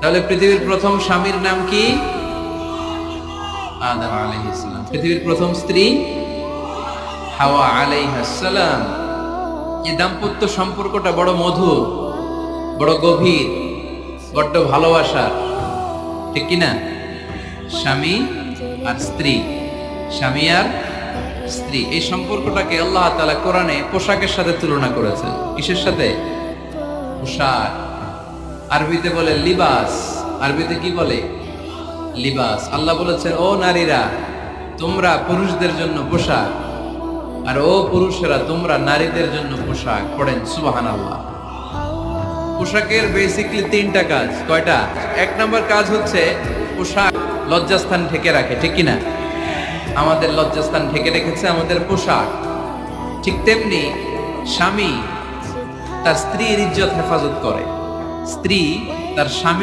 তাহলে পৃথিবীর প্রথম স্বামীর নাম কি? আদম আলাইহিস সালাম। পৃথিবীর প্রথম স্ত্রী হাওয়া আলাইহিস সালাম। এই দাম্পত্য সম্পর্কটা বড় মধুর, বড় গভীর, বড্ড ভালোবাসার, ঠিক কিনা? স্বামী আর স্ত্রী, স্বামী আর স্ত্রী, এই সম্পর্কটাকে আল্লাহ তাআলা কোরআনে পোশাকের সাথে তুলনা করেছেন। কিসের সাথে? পোশাক। আরবিতে বলে লিবাস। আরবিতে কি বলে? লিবাস। আল্লাহ বলেছেন, ও নারীরা তোমরা পুরুষদের জন্য পোশাক, আর ও পুরুষেরা তোমরা নারীদের জন্য পোশাক। পড়েন সুবহানাল্লাহ। পোশাকের বেসিকলি তিনটা কাজ। কয়টা? এক নম্বর কাজ হচ্ছে পোশাক লজ্জাস্থান ঢেকে রাখে, ঠিক কিনা? আমাদের লজ্জাস্থান ঢেকে রেখেছে আমাদের পোশাক। ঠিক তেমনি স্বামী তার স্ত্রীর ইজ্জত হেফাজত করে, স্ত্রী তার স্বামী